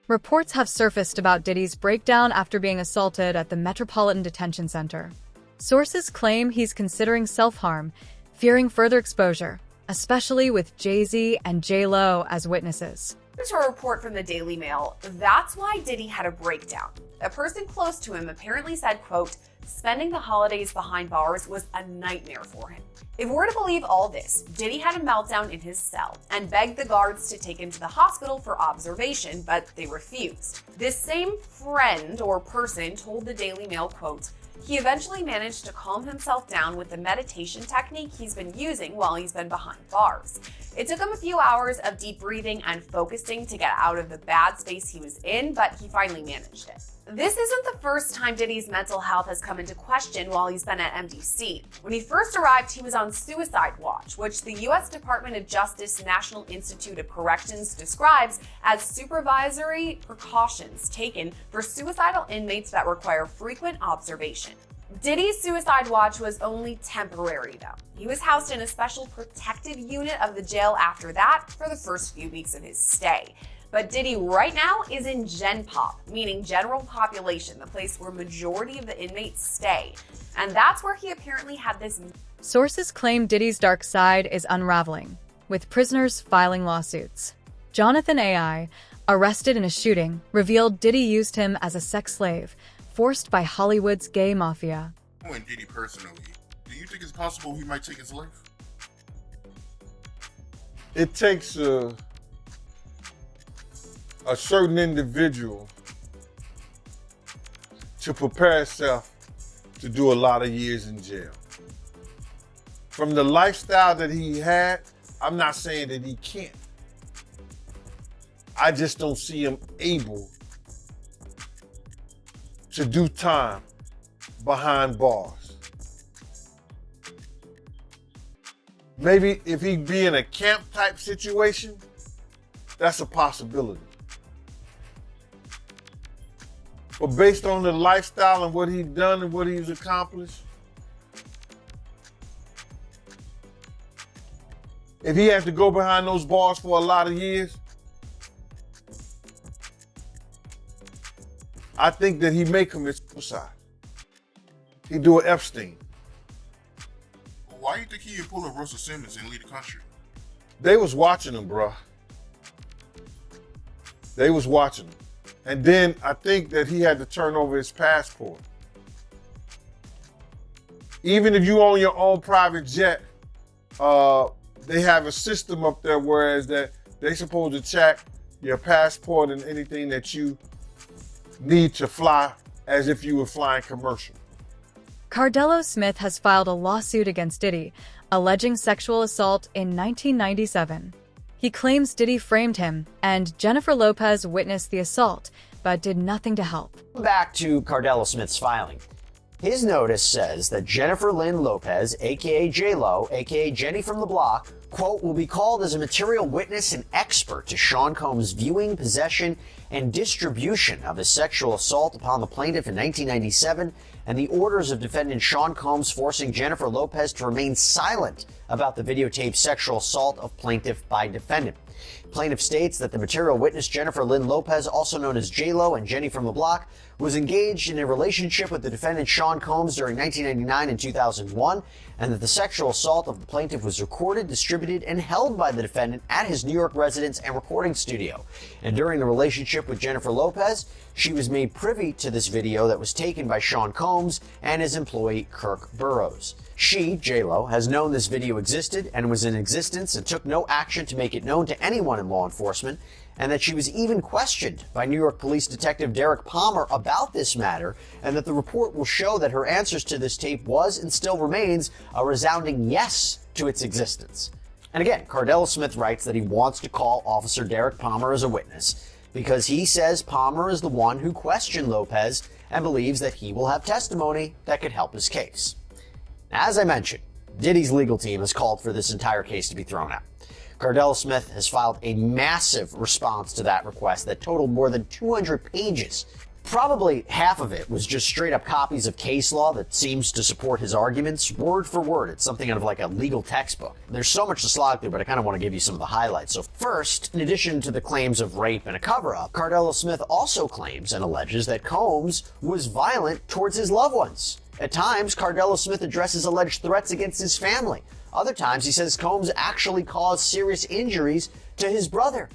Reports have surfaced about Diddy's breakdown after being assaulted at the Metropolitan Detention Center. Sources claim he's considering self-harm, fearing further exposure, especially with Jay-Z and J-Lo as witnesses. To a report from the Daily Mail, that's why Diddy had a breakdown. A person close to him apparently said, quote, spending the holidays behind bars was a nightmare for him. If we're to believe all this, Diddy had a meltdown in his cell and begged the guards to take him to the hospital for observation, but they refused. This same friend or person told the Daily Mail, quote, he eventually managed to calm himself down with the meditation technique he's been using while he's been behind bars. It took him a few hours of deep breathing and focusing to get out of the bad space he was in, but he finally managed it. This isn't the first time Diddy's mental health has come into question while he's been at MDC. When he first arrived, he was on suicide watch, which the U.S. Department of Justice National Institute of Corrections describes as supervisory precautions taken for suicidal inmates that require frequent observation. Diddy's suicide watch was only temporary, though. He was housed in a special protective unit of the jail after that for the first few weeks of his stay. But Diddy right now is in Gen Pop, meaning general population, the place where majority of the inmates stay. And that's where he apparently had this. Sources claim Diddy's dark side is unraveling, with prisoners filing lawsuits. Jonathan AI, arrested in a shooting, revealed Diddy used him as a sex slave, forced by Hollywood's gay mafia. Knowing Diddy personally, do you think it's possible he might take his life? It takes a certain individual to prepare himself to do a lot of years in jail. From the lifestyle that he had, I'm not saying that he can't. I just don't see him able to do time behind bars. Maybe if he be in a camp type situation, that's a possibility. But based on the lifestyle and what he's done and what he's accomplished, if he has to go behind those bars for a lot of years, I think that he may commit suicide. He'd do an Epstein. Why do you think he would pull a Russell Simmons and leave the country? They was watching him, bruh. They was watching him. And then I think that he had to turn over his passport. Even if you own your own private jet, they have a system up there whereas that they supposed to check your passport and anything that you need to fly as if you were flying commercial. Cardello Smith has filed a lawsuit against Diddy, alleging sexual assault in 1997. He claims Diddy framed him, and Jennifer Lopez witnessed the assault, but did nothing to help. Back to Cardello Smith's filing. His notice says that Jennifer Lynn Lopez, aka J-Lo, aka Jenny from the Block, quote, will be called as a material witness and expert to Sean Combs' viewing, possession, and distribution of his sexual assault upon the plaintiff in 1997, and the orders of defendant Sean Combs forcing Jennifer Lopez to remain silent about the videotaped sexual assault of plaintiff by defendant. Plaintiff states that the material witness Jennifer Lynn Lopez, also known as J-Lo and Jenny from the Block, was engaged in a relationship with the defendant Sean Combs during 1999 and 2001, and that the sexual assault of the plaintiff was recorded, distributed, and held by the defendant at his New York residence and recording studio. And during the relationship with Jennifer Lopez, she was made privy to this video that was taken by Sean Combs and his employee Kirk Burrows. She, J-Lo, has known this video existed and was in existence and took no action to make it known to anyone in law enforcement, and that she was even questioned by New York Police Detective Derek Palmer about this matter, and that the report will show that her answers to this tape was and still remains a resounding yes to its existence. And again, Cardello Smith writes that he wants to call Officer Derek Palmer as a witness because he says Palmer is the one who questioned Lopez and believes that he will have testimony that could help his case. As I mentioned, Diddy's legal team has called for this entire case to be thrown out. Cardello Smith has filed a massive response to that request that totaled more than 200 pages. Probably half of it was just straight up copies of case law that seems to support his arguments, word for word. It's something out of like a legal textbook. There's so much to slog through, but I kind of want to give you some of the highlights. So first, in addition to the claims of rape and a cover-up, Cardella Smith also claims and alleges that Combs was violent towards his loved ones. At times, Cardella Smith addresses alleged threats against his family. Other times, he says Combs actually caused serious injuries to his brother.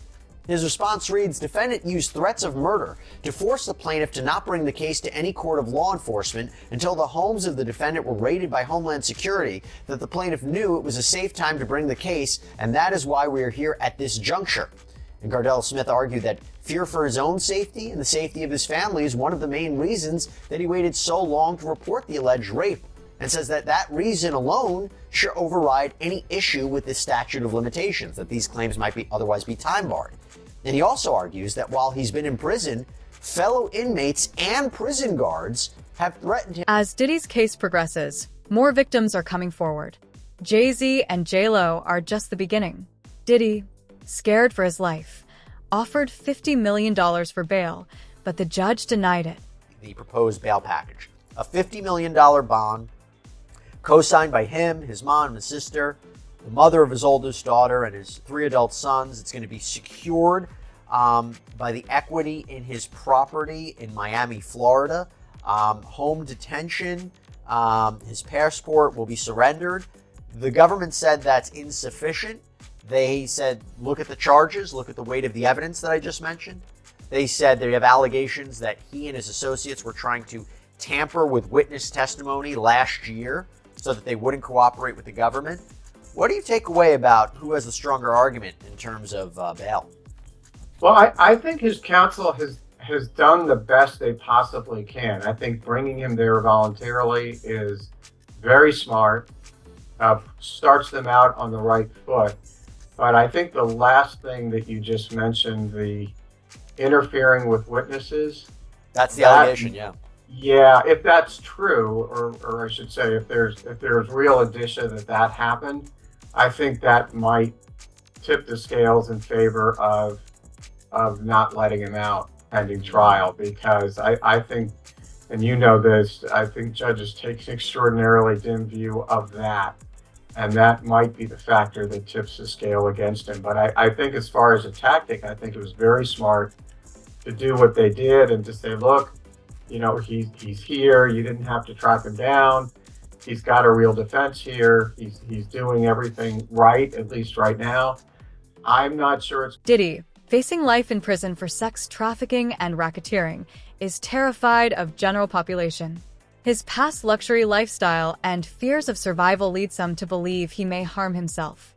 His response reads, defendant used threats of murder to force the plaintiff to not bring the case to any court of law enforcement until the homes of the defendant were raided by Homeland Security, that the plaintiff knew it was a safe time to bring the case, and that is why we are here at this juncture. And Cardella Smith argued that fear for his own safety and the safety of his family is one of the main reasons that he waited so long to report the alleged rape, and says that that reason alone should override any issue with the statute of limitations, that these claims might otherwise be time barred. And he also argues that while he's been in prison, fellow inmates and prison guards have threatened him. As Diddy's case progresses, more victims are coming forward. Jay-Z and J-Lo are just the beginning. Diddy, scared for his life, offered $50 million for bail, but the judge denied it. The proposed bail package, a $50 million bond, co-signed by him, his mom, and his sister, the mother of his oldest daughter, and his 3 adult sons. It's going to be secured by the equity in his property in Miami, Florida. Home detention, his passport will be surrendered. The government said that's insufficient. They said, look at the charges, look at the weight of the evidence that I just mentioned. They said they have allegations that he and his associates were trying to tamper with witness testimony last year so that they wouldn't cooperate with the government. What do you take away about who has the stronger argument in terms of bail? Well, I think his counsel has done the best they possibly can. I think bringing him there voluntarily is very smart, starts them out on the right foot. But I think the last thing that you just mentioned, the interfering with witnesses. That's the allegation, yeah. Yeah, if that's true, or I should say, if there's real indicia that happened, I think that might tip the scales in favor of not letting him out pending trial, because I think, and you know this, I think judges take an extraordinarily dim view of that, and that might be the factor that tips the scale against him. But I think as far as a tactic, I think it was very smart to do what they did and to say, look, you know, he's here. You didn't have to track him down. He's got a real defense here. He's doing everything right, at least right now. I'm not sure it's... Diddy, facing life in prison for sex trafficking and racketeering, is terrified of general population. His past luxury lifestyle and fears of survival lead some to believe he may harm himself.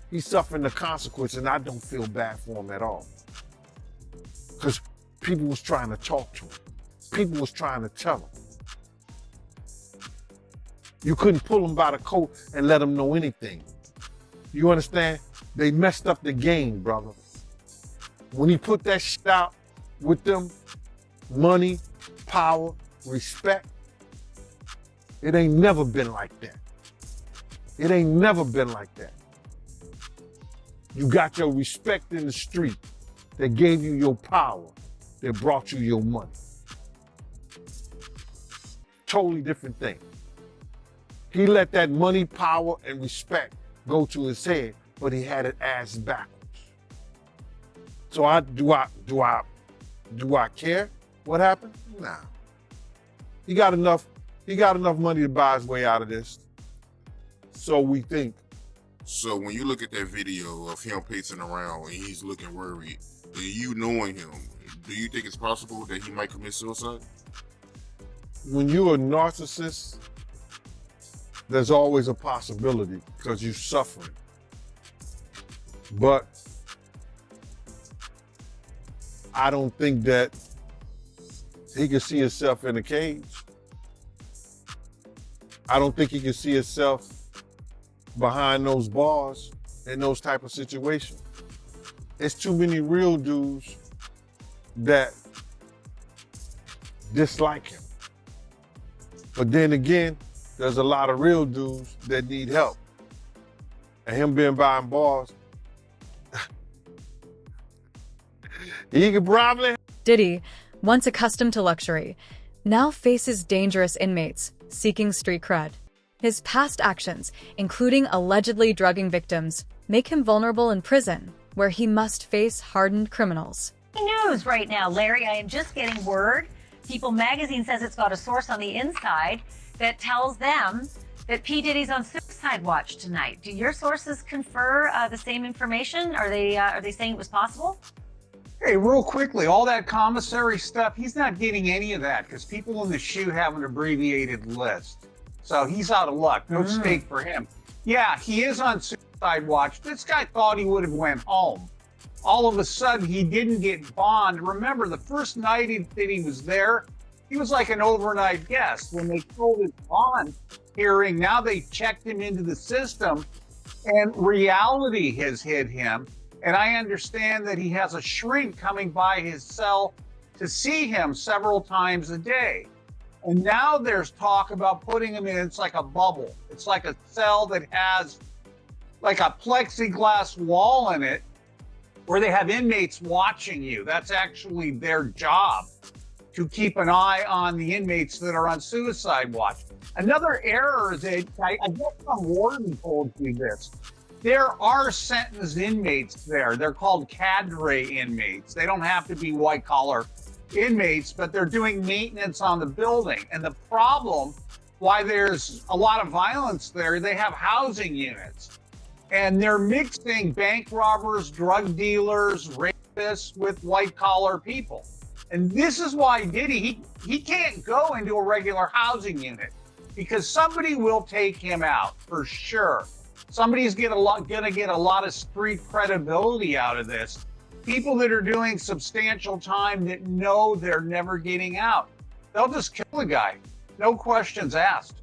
He's suffering the consequences, and I don't feel bad for him at all. Because people was trying to talk to him. People was trying to tell him. You couldn't pull him by the coat and let him know anything. You understand? They messed up the game, brother. When he put that shit out with them, money, power, respect, it ain't never been like that. It ain't never been like that. You got your respect in the street that gave you your power, that brought you your money. Totally different thing. He let that money, power, and respect go to his head, but he had it ass backwards. So do I care what happened? Nah. He got enough money to buy his way out of this. So we think. So when you look at that video of him pacing around and he's looking worried, and you knowing him, do you think it's possible that he might commit suicide? When you're a narcissist, there's always a possibility because you're suffering. But I don't think that he can see himself in a cage. I don't think he can see himself behind those bars in those type of situations. It's too many real dudes that dislike him. But then again, there's a lot of real dudes that need help. And him being behind bars, he could probably... Diddy, once accustomed to luxury, now faces dangerous inmates seeking street cred. His past actions, including allegedly drugging victims, make him vulnerable in prison, where he must face hardened criminals. News right now, Larry. I am just getting word. People magazine says it's got a source on the inside that tells them that P. Diddy's on suicide watch tonight. Do your sources confer the same information? Are they saying it was possible? Hey, real quickly, all that commissary stuff, he's not getting any of that because people in the SHU have an abbreviated list. So he's out of luck. No stake for him. Yeah, he is on suicide watch. This guy thought he would have went home. All of a sudden, he didn't get bond. Remember, the first night that he was there, he was like an overnight guest. When they told his bond hearing, now they checked him into the system, and reality has hit him. And I understand that he has a shrink coming by his cell to see him several times a day. And now there's talk about putting him in, it's like a bubble. It's like a cell that has like a plexiglass wall in it where they have inmates watching you. That's actually their job, to keep an eye on the inmates that are on suicide watch. Another error is that, I guess some warden told you this, there are sentenced inmates there. They're called cadre inmates. They don't have to be white collar inmates, but they're doing maintenance on the building. And the problem, why there's a lot of violence there, they have housing units. And they're mixing bank robbers, drug dealers, rapists with white collar people. And this is why Diddy, he can't go into a regular housing unit because somebody will take him out for sure. Somebody's gonna get a lot of street credibility out of this. People that are doing substantial time that know they're never getting out. They'll just kill the guy. No questions asked.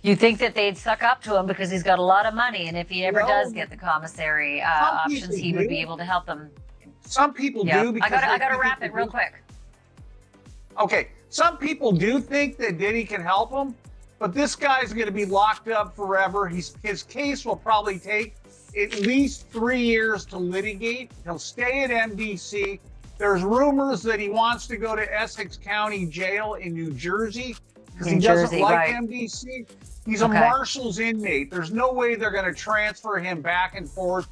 You think that they'd suck up to him because he's got a lot of money, and if he ever does get the commissary options, he would be able to help them. Some people do. Because I gotta wrap it real quick. Okay, some people do think that Diddy can help them, but this guy's going to be locked up forever. His case will probably take at least 3 years to litigate. He'll stay at MDC. There's rumors that he wants to go to Essex County Jail in New Jersey because he doesn't like MDC. He's a Marshals inmate. There's no way they're going to transfer him back and forth,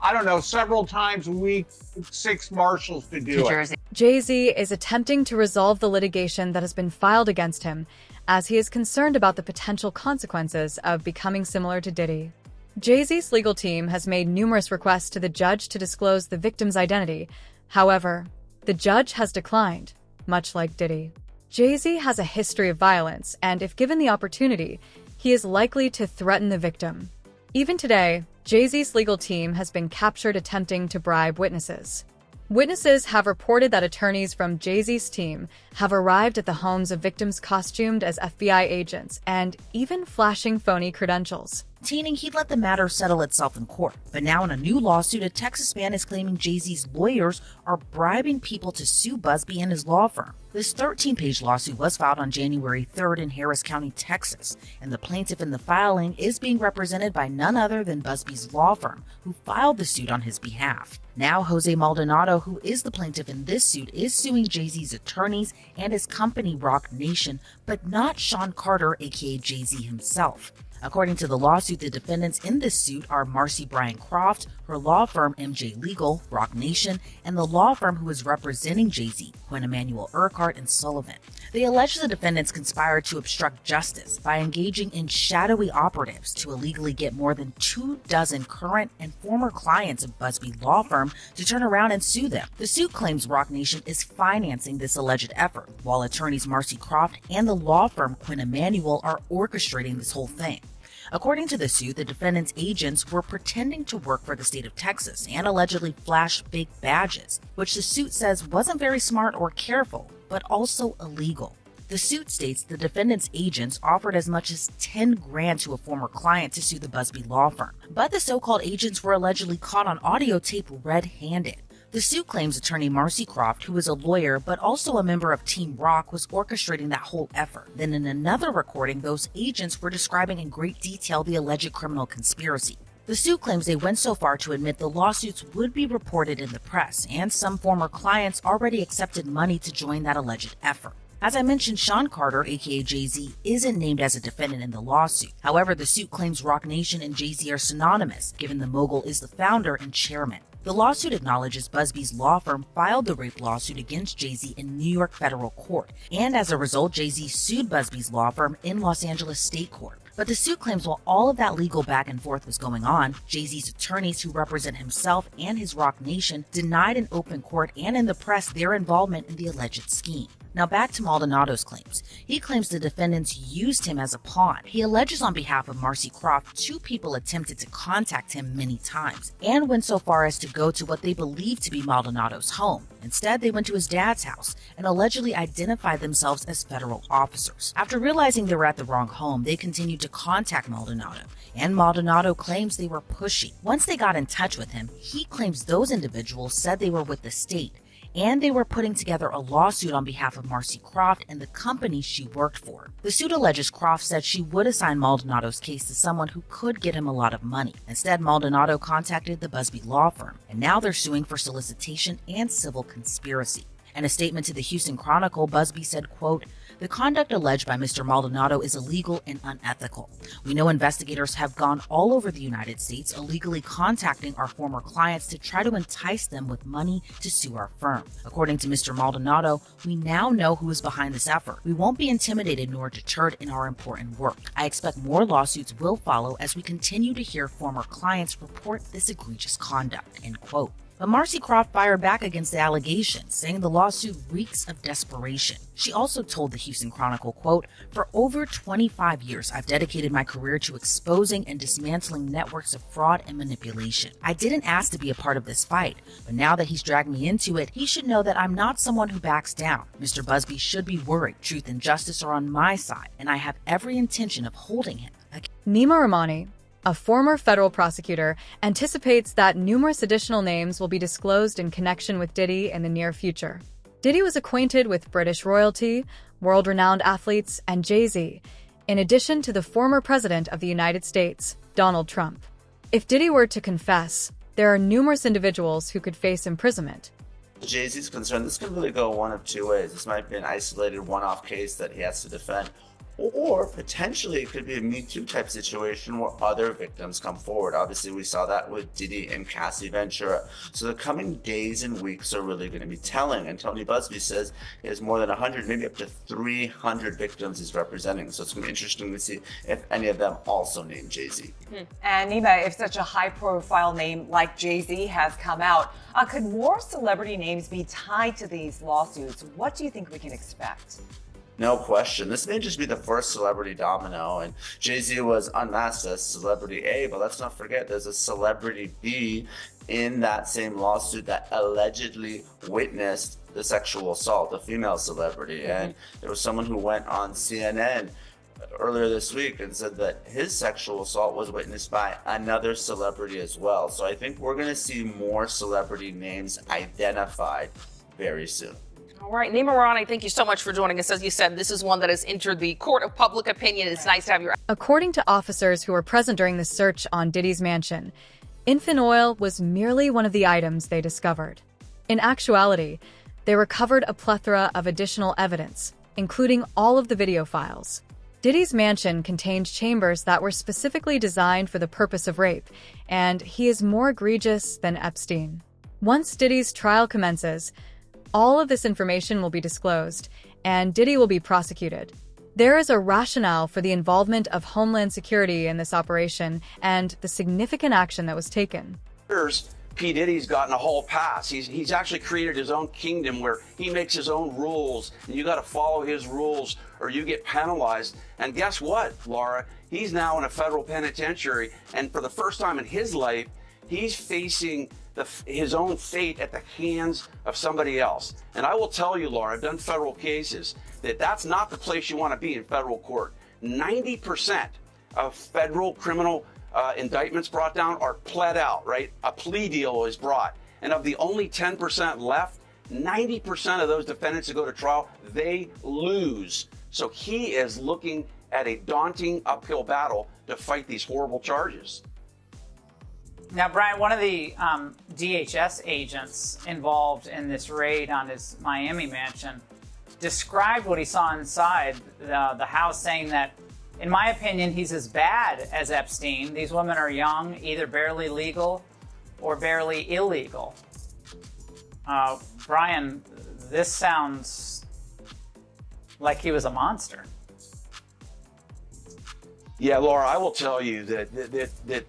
I don't know, several times a week, 6 Marshals to do it. Jay-Z is attempting to resolve the litigation that has been filed against him, as he is concerned about the potential consequences of becoming similar to Diddy. Jay-Z's legal team has made numerous requests to the judge to disclose the victim's identity. However, the judge has declined, much like Diddy. Jay-Z has a history of violence, and if given the opportunity, he is likely to threaten the victim. Even today, Jay-Z's legal team has been captured attempting to bribe witnesses. Witnesses have reported that attorneys from Jay-Z's team have arrived at the homes of victims costumed as FBI agents and even flashing phony credentials. Maintaining he'd let the matter settle itself in court. But now in a new lawsuit, a Texas man is claiming Jay-Z's lawyers are bribing people to sue Busby and his law firm. This 13-page lawsuit was filed on January 3rd in Harris County, Texas, and the plaintiff in the filing is being represented by none other than Busby's law firm, who filed the suit on his behalf. Now, Jose Maldonado, who is the plaintiff in this suit, is suing Jay-Z's attorneys and his company, Rock Nation, but not Sean Carter, aka Jay-Z himself. According to the lawsuit, the defendants in this suit are Marcy Bryan Croft, her law firm MJ Legal, Rock Nation, and the law firm who is representing Jay-Z, Quinn Emanuel Urquhart and Sullivan. They allege the defendants conspired to obstruct justice by engaging in shadowy operatives to illegally get more than 24 current and former clients of Busby law firm to turn around and sue them. The suit claims Rock Nation is financing this alleged effort, while attorneys Marcy Croft and the law firm Quinn Emanuel are orchestrating this whole thing. According to the suit, the defendants' agents were pretending to work for the state of Texas and allegedly flashed fake badges, which the suit says wasn't very smart or careful, but also illegal. The suit states the defendants' agents offered as much as $10,000 to a former client to sue the Busby law firm, but the so-called agents were allegedly caught on audio tape red-handed. The suit claims attorney Marcy Croft, who is a lawyer but also a member of Team Rock, was orchestrating that whole effort. Then in another recording, those agents were describing in great detail the alleged criminal conspiracy. The suit claims they went so far to admit the lawsuits would be reported in the press, and some former clients already accepted money to join that alleged effort. As I mentioned, Sean Carter, aka Jay-Z, isn't named as a defendant in the lawsuit. However, the suit claims Roc Nation and Jay-Z are synonymous, given the mogul is the founder and chairman. The lawsuit acknowledges Busby's law firm filed the rape lawsuit against Jay-Z in New York federal court, and as a result, Jay-Z sued Busby's law firm in Los Angeles state court. But the suit claims while all of that legal back and forth was going on, Jay-Z's attorneys who represent himself and his Roc Nation denied in open court and in the press their involvement in the alleged scheme. Now back to Maldonado's claims. He claims the defendants used him as a pawn. He alleges on behalf of Marcy Croft 2 people attempted to contact him many times and went so far as to go to what they believe to be Maldonado's home. Instead, they went to his dad's house and allegedly identified themselves as federal officers. After realizing they were at the wrong home, they continued to contact Maldonado, and Maldonado claims they were pushy. Once they got in touch with him, he claims those individuals said they were with the state, and they were putting together a lawsuit on behalf of Marcy Croft and the company she worked for. The suit alleges Croft said she would assign Maldonado's case to someone who could get him a lot of money. Instead, Maldonado contacted the Busby law firm, and now they're suing for solicitation and civil conspiracy. In a statement to the Houston Chronicle, Busby said, quote, "The conduct alleged by Mr. Maldonado is illegal and unethical. We know investigators have gone all over the United States illegally contacting our former clients to try to entice them with money to sue our firm. According to Mr. Maldonado, we now know who is behind this effort. We won't be intimidated nor deterred in our important work. I expect more lawsuits will follow as we continue to hear former clients report this egregious conduct," end quote. But Marcy Croft fired back against the allegations, saying the lawsuit reeks of desperation. She also told the Houston Chronicle, quote, "For over 25 years, I've dedicated my career to exposing and dismantling networks of fraud and manipulation. I didn't ask to be a part of this fight, but now that he's dragged me into it, he should know that I'm not someone who backs down. Mr. Busby should be worried. Truth and justice are on my side, and I have every intention of holding him." Nima Rahmani, a former federal prosecutor, anticipates that numerous additional names will be disclosed in connection with Diddy in the near future. Diddy was acquainted with British royalty, world-renowned athletes, and Jay-Z, in addition to the former president of the United States, Donald Trump. If Diddy were to confess, there are numerous individuals who could face imprisonment. Jay-Z's concerned, this can really go one of two ways. This might be an isolated one-off case that he has to defend, or potentially it could be a Me Too type situation where other victims come forward. Obviously, we saw that with Diddy and Cassie Ventura. So the coming days and weeks are really going to be telling. And Tony Busby says he has more than 100, maybe up to 300 victims he's representing. So it's going to be interesting to see if any of them also name Jay-Z. And Nima, if such a high-profile name like Jay-Z has come out, could more celebrity names be tied to these lawsuits? What do you think we can expect? No question. This may just be the first celebrity domino, and Jay-Z was unmasked as celebrity A, but let's not forget there's a celebrity B in that same lawsuit that allegedly witnessed the sexual assault, a female celebrity. And there was someone who went on CNN earlier this week and said that his sexual assault was witnessed by another celebrity as well. So I think we're going to see more celebrity names identified very soon. All right, Nima Rahmani, thank you so much for joining us. As you said, this is one that has entered the court of public opinion. It's nice to have you. According to officers who were present during the search on Diddy's mansion, infant oil was merely one of the items they discovered. In actuality, they recovered a plethora of additional evidence, including all of the video files. Diddy's mansion contained chambers that were specifically designed for the purpose of rape, and he is more egregious than Epstein. Once Diddy's trial commences, all of this information will be disclosed, and Diddy will be prosecuted. There is a rationale for the involvement of Homeland Security in this operation and the significant action that was taken. P. Diddy's gotten a whole pass. He's actually created his own kingdom where he makes his own rules, and you got to follow his rules or you get penalized. And guess what, Laura? He's now in a federal penitentiary, and for the first time in his life, he's facing his own fate at the hands of somebody else. And I will tell you, Laura, I've done federal cases, that's not the place you want to be in federal court. 90% of federal criminal indictments brought down are pled out, right? A plea deal is brought. And of the only 10% left, 90% of those defendants that go to trial, they lose. So he is looking at a daunting uphill battle to fight these horrible charges. Now, Brian, one of the DHS agents involved in this raid on his Miami mansion described what he saw inside the house, saying that, in my opinion, he's as bad as Epstein. These women are young, either barely legal or barely illegal. Brian, this sounds like he was a monster. Yeah, Laura, I will tell you that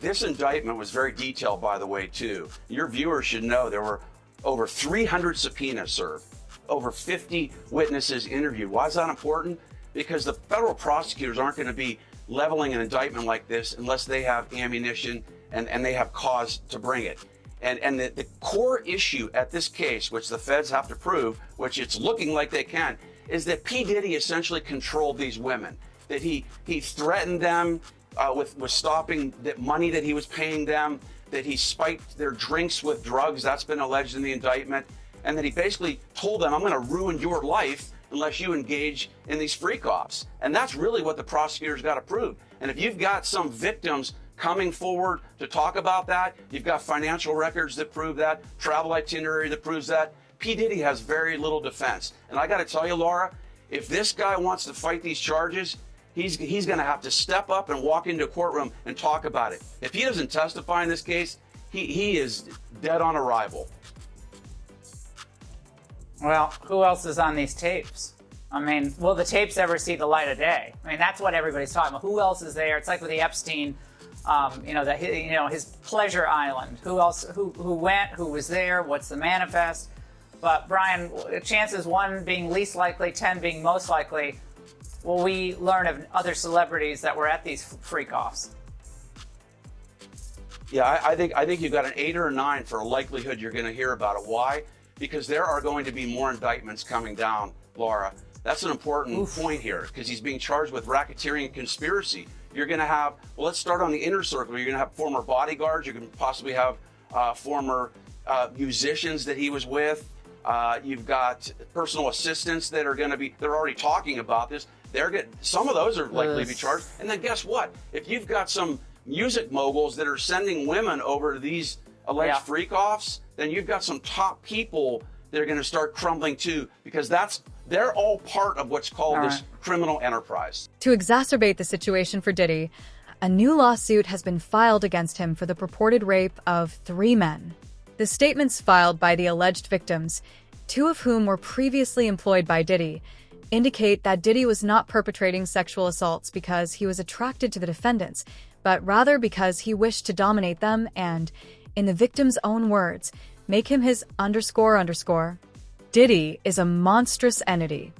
this indictment was very detailed, by the way, too. Your viewers should know there were over 300 subpoenas served, over 50 witnesses interviewed. Why is that important? Because the federal prosecutors aren't going to be leveling an indictment like this unless they have ammunition and they have cause to bring it. And the core issue at this case, which the feds have to prove, which it's looking like they can, is that P. Diddy essentially controlled these women. That he threatened them with stopping the money that he was paying them, that he spiked their drinks with drugs, that's been alleged in the indictment, and that he basically told them, I'm going to ruin your life unless you engage in these freak-offs. And that's really what the prosecutors got to prove. And if you've got some victims coming forward to talk about that, you've got financial records that prove that, travel itinerary that proves that, P. Diddy has very little defense. And I got to tell you, Laura, if this guy wants to fight these charges, he's going to have to step up and walk into a courtroom and talk about it. If he doesn't testify in this case, he is dead on arrival. Well, who else is on these tapes? I mean, will the tapes ever see the light of day? I mean, that's what everybody's talking about. Who else is there? It's like with the Epstein, his pleasure island. Who else? Who went? Who was there? What's the manifest? But Brian, chances 1 being least likely, 10 being most likely. Will we learn of other celebrities that were at these freak-offs? Yeah, I think you've got an 8 or a 9 for a likelihood you're going to hear about it. Why? Because there are going to be more indictments coming down, Laura. That's an important point here, because he's being charged with racketeering and conspiracy. You're going to have, well, let's start on the inner circle. You're going to have former bodyguards. You can possibly have former musicians that he was with. You've got personal assistants that are going to be, they're already talking about this. Some of those are likely to be charged. And then guess what? If you've got some music moguls that are sending women over to these alleged freak-offs, then you've got some top people that are going to start crumbling too, because they're all part of what's called this criminal enterprise. To exacerbate the situation for Diddy, a new lawsuit has been filed against him for the purported rape of 3 men. The statements filed by the alleged victims, 2 of whom were previously employed by Diddy, indicate that Diddy was not perpetrating sexual assaults because he was attracted to the defendants, but rather because he wished to dominate them and, in the victim's own words, make him his __. Diddy is a monstrous entity,